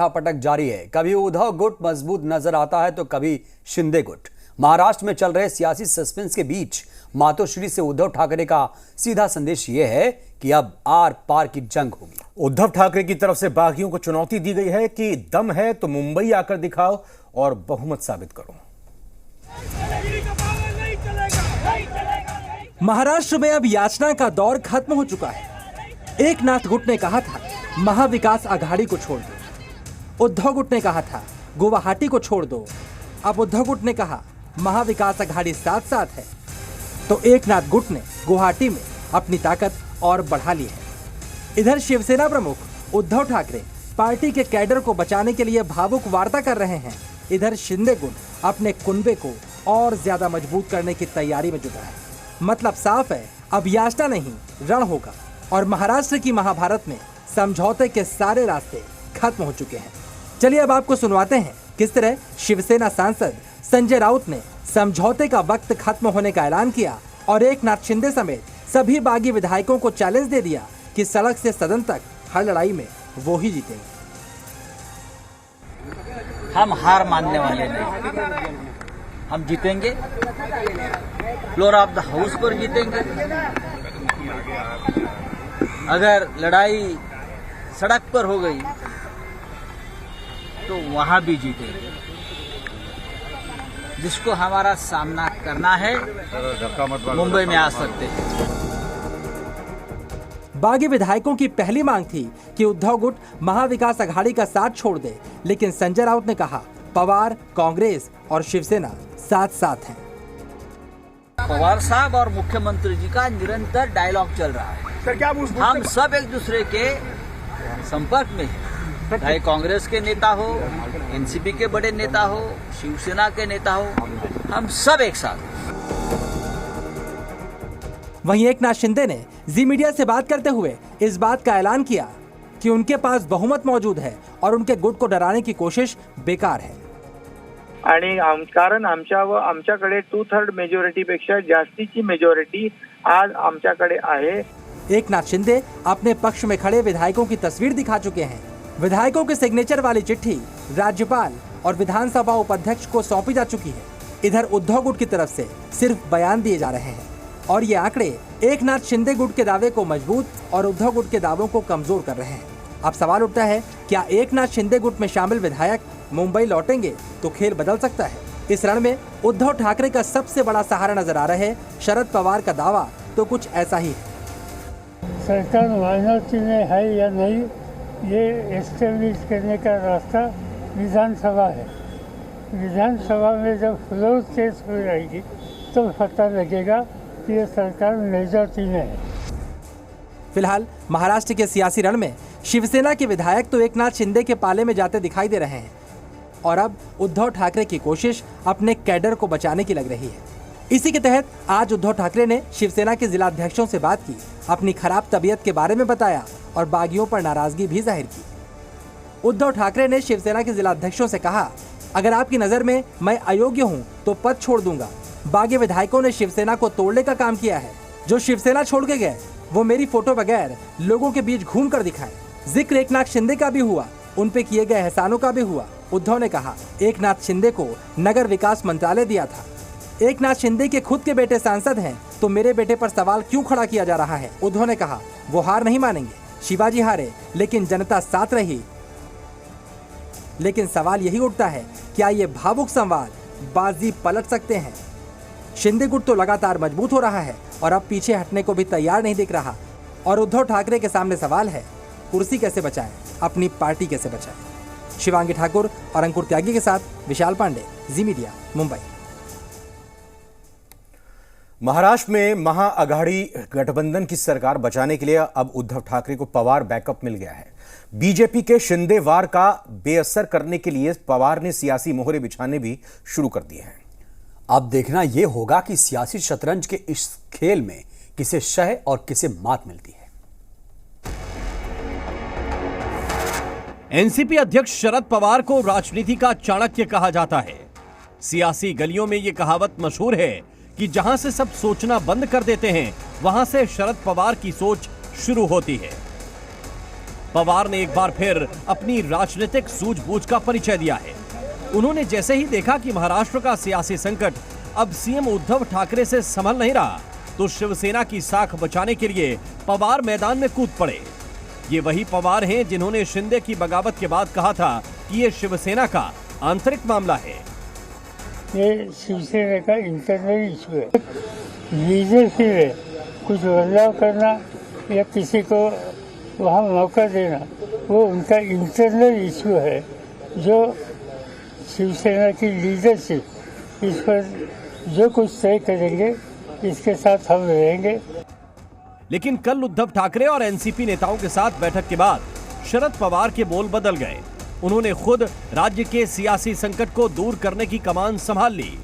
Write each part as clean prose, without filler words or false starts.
पटक जारी है। कभी उद्धव गुट मजबूत नजर आता है तो कभी शिंदे गुट। महाराष्ट्र में चल रहे सियासी सस्पेंस के बीच मातोश्री से उद्धव ठाकरे का सीधा संदेश यह है कि अब आर पार की जंग होगी। उद्धव ठाकरे की तरफ से बागियों को चुनौती दी गई है कि दम है तो मुंबई आकर दिखाओ और बहुमत साबित करो। महाराष्ट्र में अब याचना का दौर खत्म हो चुका है। एकनाथ गुट ने कहा था महाविकास आघाड़ी को छोड़ दो। उद्धव गुट ने कहा था गुवाहाटी को छोड़ दो। अब उद्धव गुट ने कहा महाविकास आघाड़ी साथ साथ है। तो एकनाथ गुट ने गुवाहाटी में अपनी ताकत और बढ़ा ली है। इधर शिवसेना प्रमुख उद्धव ठाकरे पार्टी के कैडर को बचाने के लिए भावुक वार्ता कर रहे हैं। इधर शिंदे गुट अपने कुनबे को और ज्यादा मजबूत करने की तैयारी में जुटा है। मतलब साफ है, अब याचना नहीं रण होगा और महाराष्ट्र की महाभारत में समझौते के सारे रास्ते खत्म हो चुके हैं। चलिए अब आपको सुनवाते हैं किस तरह शिवसेना सांसद संजय राउत ने समझौते का वक्त खत्म होने का ऐलान किया और एकनाथ शिंदे समेत सभी बागी विधायकों को चैलेंज दे दिया कि सड़क से सदन तक हर लड़ाई में वो ही जीतेंगे। हम हार मानने वाले नहीं, हम जीतेंगे। फ्लोर ऑफ द हाउस पर जीतेंगे। अगर लड़ाई सड़क पर हो गई तो वहां भी जीतेंगे। जिसको हमारा सामना करना है मुंबई में आ सकते हैं। बागी विधायकों की पहली मांग थी कि उद्धव गुट महाविकास आघाड़ी का साथ छोड़ दे, लेकिन संजय राउत ने कहा पवार, कांग्रेस और शिवसेना साथ साथ हैं। पवार साहब और मुख्यमंत्री जी का निरंतर डायलॉग चल रहा है। सर, क्या हम सब एक दूसरे के संपर्क में हैं। चाहे कांग्रेस के नेता हो, एनसीपी के बड़े नेता हो, शिवसेना के नेता हो, हम सब एक साथ। वहीं एकनाथ शिंदे ने जी मीडिया से बात करते हुए इस बात का ऐलान किया कि उनके पास बहुमत मौजूद है और उनके गुट को डराने की कोशिश बेकार है। आणि कारण आमच्याकडे 2/3 मेजॉरिटीपेक्षा जास्तीची मेजॉरिटी आज आमच्याकडे आहे। एकनाथ शिंदे अपने पक्ष में खड़े विधायकों की तस्वीर दिखा चुके हैं। विधायकों के सिग्नेचर वाली चिट्ठी राज्यपाल और विधानसभा उपाध्यक्ष को सौंपी जा चुकी है। इधर उद्धव गुट की तरफ से सिर्फ बयान दिए जा रहे हैं और ये आंकड़े एकनाथ शिंदे गुट के दावे को मजबूत और उद्धव गुट के दावों को कमजोर कर रहे हैं। अब सवाल उठता है, क्या एकनाथ शिंदे गुट में शामिल विधायक मुंबई लौटेंगे तो खेल बदल सकता है। इस रण में उद्धव ठाकरे का सबसे बड़ा सहारा नजर आ रहे शरद पवार का दावा तो कुछ ऐसा ही है। सरकार माइनॉरिटी में है या नहीं, ये एस्टेब्लिश करने का रास्ता विधानसभा है। विधानसभा में जब फ्लोर टेस्ट हो जाएगी तो पता लगेगा कि ये सरकार मेजॉरिटी में है। फिलहाल महाराष्ट्र के सियासी रण में शिवसेना के विधायक तो एकनाथ शिंदे के पाले में जाते दिखाई दे रहे हैं और अब उद्धव ठाकरे की कोशिश अपने कैडर को बचाने की लग रही है। इसी के तहत आज उद्धव ठाकरे ने शिवसेना के जिलाध्यक्षों से बात की, अपनी खराब तबीयत के बारे में बताया और बागियों पर नाराजगी भी जाहिर की। उद्धव ठाकरे ने शिवसेना के जिलाध्यक्षों से कहा, अगर आपकी नजर में मैं अयोग्य हूं तो पद छोड़ दूंगा। बागी विधायकों ने शिवसेना को तोड़ने का काम किया है। जो शिवसेना छोड़ के गए वो मेरी फोटो बगैर लोगों के बीच घूम कर दिखाए। जिक्र एकनाथ शिंदे का भी हुआ, उन पे किए गए एहसानों का भी हुआ। उद्धव ने कहा एकनाथ शिंदे को नगर विकास मंत्रालय दिया था। एकनाथ शिंदे के खुद के बेटे सांसद हैं तो मेरे बेटे पर सवाल क्यों खड़ा किया जा रहा है। उद्धव ने कहा वो हार नहीं मानेंगे, शिवाजी हारे लेकिन जनता साथ रही। लेकिन सवाल यही उठता है, क्या ये भावुक संवाद बाजी पलट सकते हैं। शिंदे गुट तो लगातार मजबूत हो रहा है और अब पीछे हटने को भी तैयार नहीं दिख रहा और उद्धव ठाकरे के सामने सवाल है, कुर्सी कैसे बचाएं, अपनी पार्टी कैसे बचाएं। शिवांगी ठाकुर और अंकुर त्यागी के साथ विशाल पांडे, जी मीडिया, मुंबई। महाराष्ट्र में महाअघाड़ी गठबंधन की सरकार बचाने के लिए अब उद्धव ठाकरे को पवार बैकअप मिल गया है। बीजेपी के शिंदे वार का बेअसर करने के लिए पवार ने सियासी मोहरे बिछाने भी शुरू कर दिए हैं। अब देखना यह होगा कि सियासी शतरंज के इस खेल में किसे शह और किसे मात मिलती है। एनसीपी अध्यक्ष शरद पवार को राजनीति का चाणक्य कहा जाता है। सियासी गलियों में यह कहावत मशहूर है कि जहां से सब सोचना बंद कर देते हैं वहां से शरद पवार की सोच शुरू होती है। पवार ने एक बार फिर अपनी राजनीतिक सूझबूझ का परिचय दिया है। उन्होंने जैसे ही देखा कि महाराष्ट्र का सियासी संकट अब सीएम उद्धव ठाकरे से संभल नहीं रहा, तो शिवसेना की साख बचाने के लिए पवार मैदान में कूद पड़े। ये वही पवार हैं जिन्होंने शिंदे की बगावत के बाद कहा था कि ये शिवसेना का आंतरिक मामला है। ये शिवसेना का इंटरनल इशू है। लीडरशिप है, कुछ बदलाव करना या किसी को वहाँ मौका देना, वो उनका इंटरनल इशू है, जो शिवसेना की लीडरशिप इस पर जो कुछ तय करेंगे इसके साथ हम रहेंगे। लेकिन कल उद्धव ठाकरे और एनसीपी नेताओं के साथ बैठक के बाद शरद पवार के बोल बदल गए। उन्होंने खुद राज्य के सियासी संकट को दूर करने की कमान संभाल ली।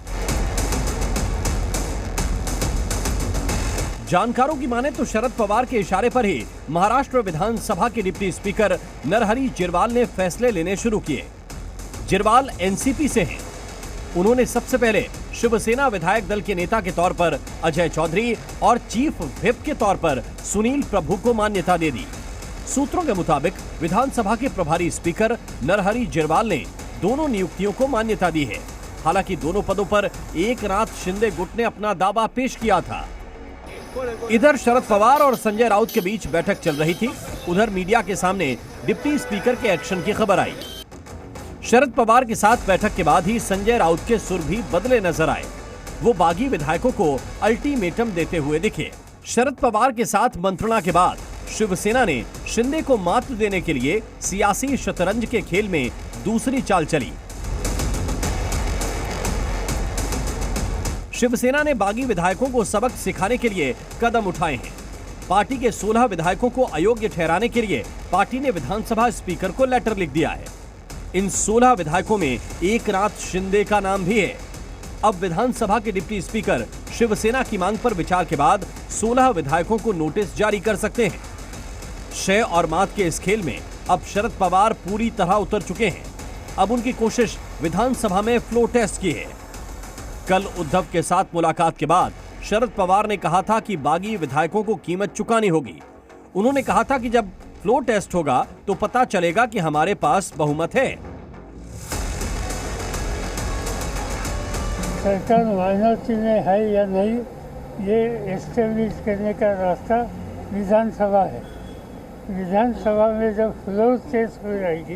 जानकारों की माने तो शरद पवार के इशारे पर ही महाराष्ट्र विधानसभा के डिप्टी स्पीकर नरहरी जिरवाल ने फैसले लेने शुरू किए। जिरवाल एनसीपी से हैं। उन्होंने सबसे पहले शिवसेना विधायक दल के नेता के तौर पर अजय चौधरी और चीफ व्हिप के तौर पर सुनील प्रभु को मान्यता दे दी। सूत्रों के मुताबिक विधानसभा के प्रभारी स्पीकर नरहरी जिरवाल ने दोनों नियुक्तियों को मान्यता दी है। हालांकि दोनों पदों पर एक रात शिंदे गुट ने अपना दावा पेश किया था। इधर शरद पवार और संजय राउत के बीच बैठक चल रही थी, उधर मीडिया के सामने डिप्टी स्पीकर के एक्शन की खबर आई। शरद पवार के साथ बैठक के बाद ही संजय राउत के सुर भी बदले नजर आए। वो बागी विधायकों को अल्टीमेटम देते हुए दिखे। शरद पवार के साथ मंत्रणा के बाद शिवसेना ने शिंदे को मात देने के लिए सियासी शतरंज के खेल में दूसरी चाल चली। शिवसेना ने बागी विधायकों को सबक सिखाने के लिए कदम उठाए हैं। पार्टी के 16 विधायकों को अयोग्य ठहराने के लिए पार्टी ने विधानसभा स्पीकर को लेटर लिख दिया है। इन 16 विधायकों में एक रात शिंदे का नाम भी है। अब विधानसभा के डिप्टी स्पीकर शिवसेना की मांग पर विचार के बाद 16 विधायकों को नोटिस जारी कर सकते हैं। शय और मात के इस खेल में अब शरद पवार पूरी तरह उतर चुके हैं। अब उनकी कोशिश विधानसभा में फ्लो टेस्ट की है। कल उद्धव के साथ मुलाकात के बाद शरद पवार ने कहा था कि बागी विधायकों को कीमत चुकानी होगी। उन्होंने कहा था कि जब फ्लो टेस्ट होगा तो पता चलेगा कि हमारे पास बहुमत है। सरकार माइनॉरिटी में है या नहीं, ये एस्टेब्लिश करने का रास्ता विधानसभा है। विधानसभा में जब फ्लो टेस्ट हो जाएगी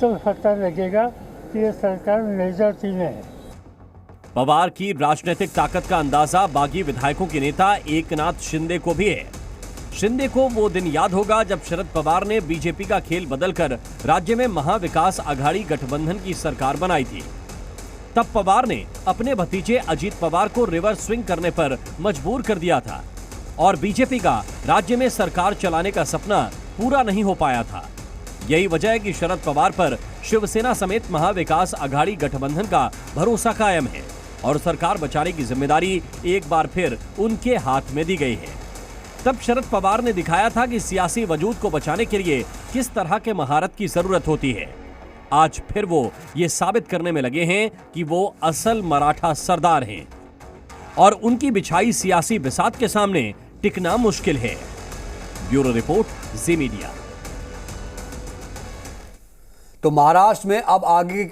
तो पता लगेगा कि ये सरकार मेजॉरिटी में है। पवार की राजनीतिक ताकत का अंदाजा बागी विधायकों के नेता एकनाथ शिंदे को भी है। शिंदे को वो दिन याद होगा जब शरद पवार ने बीजेपी का खेल बदलकर राज्य में महाविकास आघाड़ी गठबंधन की सरकार बनाई थी। तब पवार ने अपने भतीजे अजीत पवार को रिवर्स स्विंग करने पर मजबूर कर दिया था और बीजेपी का राज्य में सरकार चलाने का सपना पूरा नहीं हो पाया था। यही वजह है कि शरद पवार पर शिवसेना समेत महाविकास आघाड़ी गठबंधन का भरोसा कायम है और सरकार बचाने की जिम्मेदारी एक बार फिर उनके हाथ में दी गई है। तब शरद पवार ने दिखाया था कि सियासी वजूद को बचाने के लिए किस तरह के महारत की जरूरत होती है। आज फिर वो ये साबित करने में लगे हैं कि वो असल मराठा सरदार हैं और उनकी बिछाई सियासी बिसात के सामने टिकना मुश्किल है। ब्यूरो रिपोर्ट, जी मीडिया। तो महाराष्ट्र में अब आगे